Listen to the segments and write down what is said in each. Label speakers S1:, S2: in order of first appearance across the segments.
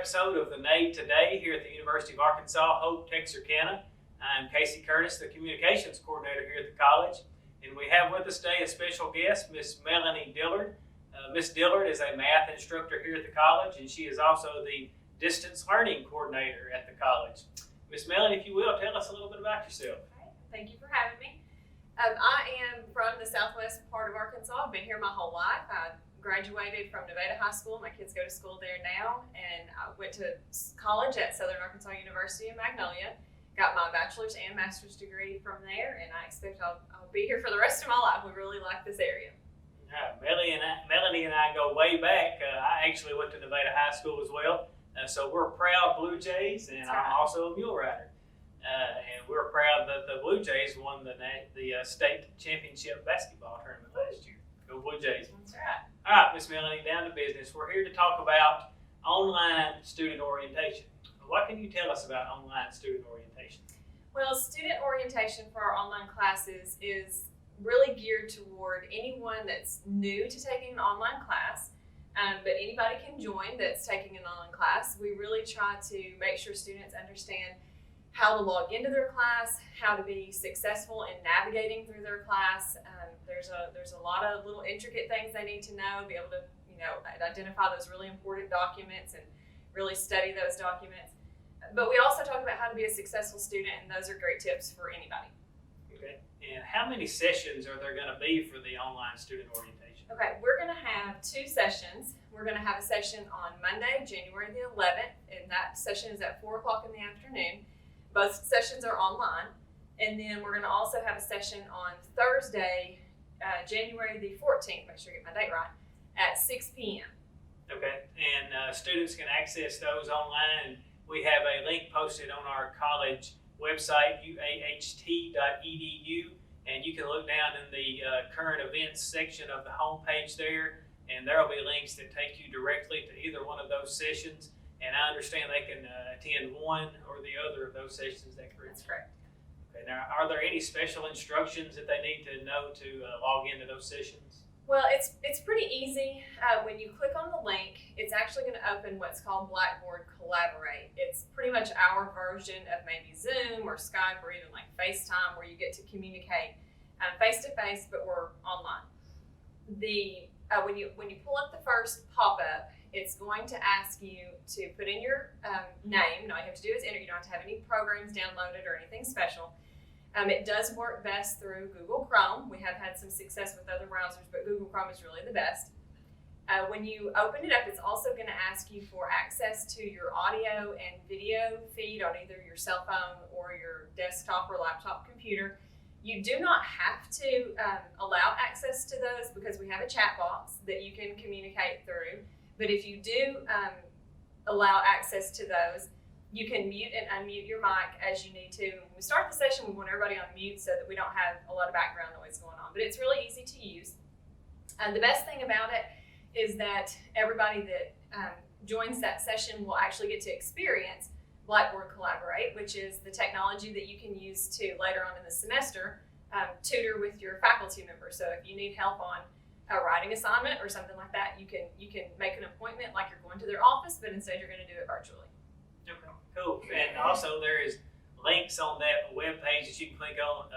S1: episode of the Neigh Today here at the University of Arkansas, Hope-Texarkana. I'm Casey Curtis, the Communications Coordinator here at the college, and we have with us today a special guest, Miss Melanie Dillard. Miss Dillard is a math instructor here at the college, and she is also the Distance Learning Coordinator at the college. Miss Melanie, if you will, tell us a little bit about yourself.
S2: Okay. Thank you for having me. I am from the southwest part of Arkansas. I've been here my whole life. I graduated from Nevada High School. My kids go to school there now, and I went to college at Southern Arkansas University in Magnolia. Got my bachelor's and master's degree from there, and I expect I'll be here for the rest of my life. We really like this area.
S1: Melanie and I go way back. I actually went to Nevada High School as well, so we're proud Blue Jays, and I'm also a mule rider. And we're proud that the Blue Jays won the state championship basketball tournament last year. Go Blue Jays.
S2: That's right.
S1: All right, Miss Melanie, down to business. We're here to talk about online student orientation. What can you tell us about online student orientation?
S2: Well, student orientation for our online classes is really geared toward anyone that's new to taking an online class, but anybody can join that's taking an online class. We really try to make sure students understand how to log into their class, how to be successful in navigating through their class. There's a lot of little intricate things they need to know, be able to identify those really important documents and really study those documents. But we also talk about how to be a successful student, and those are great tips for anybody.
S1: Okay. And how many sessions are there going to be for the online student orientation?
S2: Okay, we're going to have 2 sessions. We're going to have a session on Monday, January the 11th, and that session is at 4 o'clock in the afternoon. Both sessions are online. And then we're going to also have a session on Thursday, January the 14th, make sure I get my date right, at 6 p.m. Okay,
S1: and students can access those online. We have a link posted on our college website, uaht.edu, and you can look down in the current events section of the homepage there, and there will be links that take you directly to either one of those sessions. And I understand they can attend one or the other of those sessions. Is that correct?
S2: That's correct.
S1: Okay. Now, are there any special instructions that they need to know to log into those sessions?
S2: Well, it's pretty easy. When you click on the link, it's actually going to open what's called Blackboard Collaborate. It's pretty much our version of maybe Zoom or Skype or even like FaceTime, where you get to communicate face-to-face, but we're online. When you pull up the first pop-up, it's going to ask you to put in your name. All you have to do is enter. You don't have to have any programs downloaded or anything special. It does work best through Google Chrome. We have had some success with other browsers, but Google Chrome is really the best. When you open it up, it's also going to ask you for access to your audio and video feed on either your cell phone or your desktop or laptop computer. You do not have to allow access to those because we have a chat box that you can communicate through. But if you do allow access to those, you can mute and unmute your mic as you need to. When we start the session, we want everybody on mute so that we don't have a lot of background noise going on. But it's really easy to use. And the best thing about it is that everybody that joins that session will actually get to experience Blackboard Collaborate, which is the technology that you can use to later on in the semester tutor with your faculty members. So if you need help on a writing assignment or something like that, you can make an appointment like you're going to their office, but instead you're going to do it virtually.
S1: Okay, cool. And also there is links on that web page that you can click on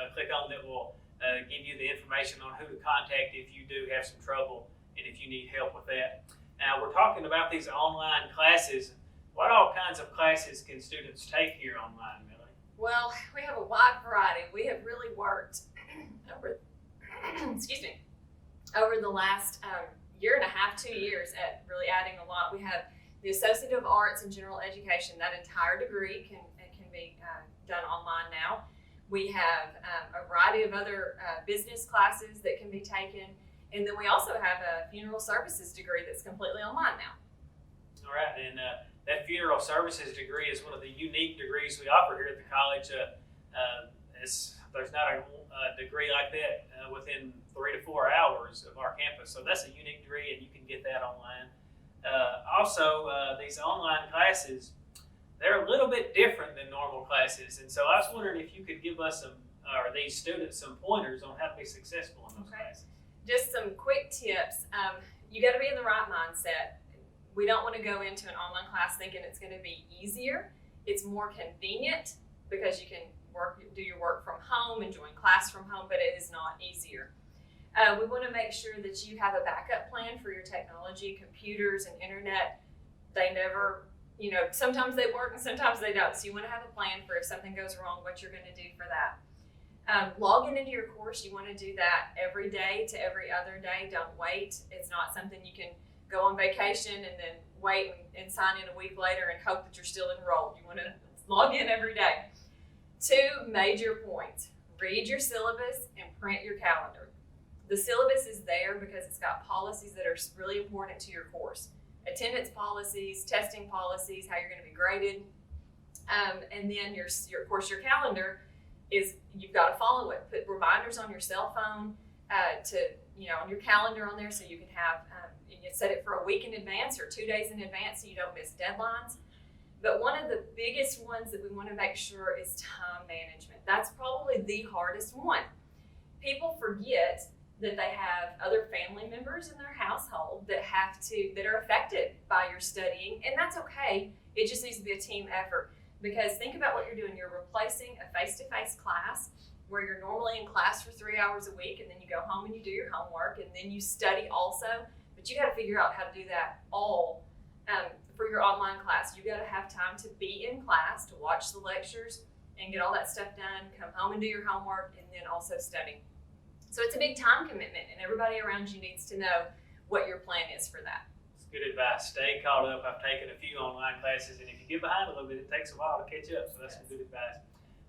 S1: that will give you the information on who to contact if you do have some trouble and if you need help with that. Now we're talking about these online classes. What all kinds of classes can students take here online, Melanie?
S2: Well, we have a wide variety. We have really worked over the last year and a half, 2 years at really adding a lot. We have the Associate of Arts in General Education. That entire degree can be done online now. We have a variety of other business classes that can be taken. And then we also have a funeral services degree that's completely online now.
S1: All right, and that funeral services degree is one of the unique degrees we offer here at the college. There's not a degree like that within 3 to 4 hours of our campus, so that's a unique degree, and you can get that online. Also, these online classes, they're a little bit different than normal classes, and so I was wondering if you could give us these students some pointers on how to be successful in those classes.
S2: Just some quick tips. You got to be in the right mindset. we don't want to go into an online class thinking it's going to be easier. It's more convenient because you can do your work from home and join class from home, but it is not easier. We want to make sure that you have a backup plan for your technology, computers, and internet. They never, sometimes they work and sometimes they don't. So you want to have a plan for if something goes wrong, what you're going to do for that. Logging into your course, you want to do that every day to every other day. Don't wait. It's not something you can go on vacation and then wait and sign in a week later and hope that you're still enrolled. You want to log in every day. 2 major points. Read your syllabus and print your calendar. The syllabus is there because it's got policies that are really important to your course. Attendance policies, testing policies, how you're going to be graded. And then your calendar is, you've got to follow it. Put reminders on your cell phone on your calendar on there so you can have, you can set it for a week in advance or 2 days in advance so you don't miss deadlines. But one of the biggest ones that we want to make sure is time management. That's probably the hardest one. People forget that they have other family members in their household that are affected by your studying, and that's okay. It just needs to be a team effort. Because think about what you're doing. You're replacing a face-to-face class where you're normally in class for 3 hours a week, and then you go home and you do your homework, and then you study also. But you got to figure out how to do that all for your online class. You got to have time to be in class, to watch the lectures, and get all that stuff done. Come home and do your homework, and then also study. So it's a big time commitment, and everybody around you needs to know what your plan is for that.
S1: Good advice. Stay caught up. I've taken a few online classes, and if you get behind a little bit, it takes a while to catch up. So that's some good advice.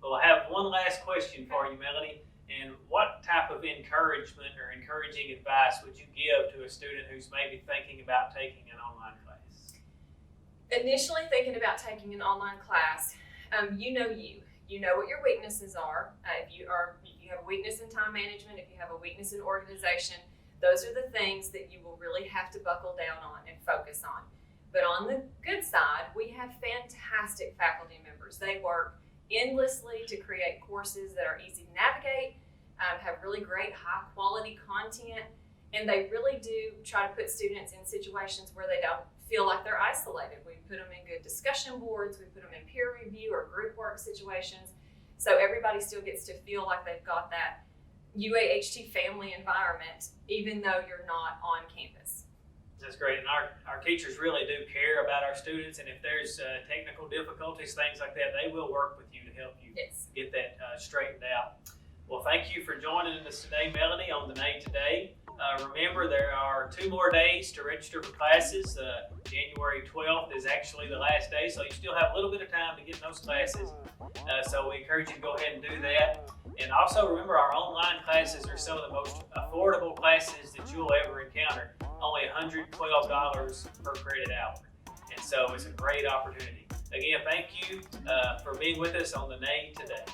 S1: Well, I have one last question for you, Melanie. And what type of encouragement or encouraging advice would you give to a student who's maybe thinking about taking an online class?
S2: Initially thinking about taking an online class, you know what your weaknesses are. If you have a weakness in time management, if you have a weakness in organization, those are the things that you will really have to buckle down on and focus on. But on the good side, we have fantastic faculty members. They work endlessly to create courses that are easy to navigate, have really great high quality content, and they really do try to put students in situations where they don't feel like they're isolated. We put them in good discussion boards, we put them in peer review or group work situations, so everybody still gets to feel like they've got that UAHT family environment, even though you're not on campus.
S1: That's great, and our teachers really do care about our students, and if there's technical difficulties, things like that, they will work with you to help you get that straightened out. Well, thank you for joining us today, Melanie, on the Neigh Today. Remember, there are 2 more days to register for classes. January 12th is actually the last day, so you still have a little bit of time to get in those classes. So we encourage you to go ahead and do that. And also remember, our online classes are some of the most affordable classes that you'll ever encounter. Only $112 per credit hour. And so it's a great opportunity. Again, thank you for being with us on the Neigh Today.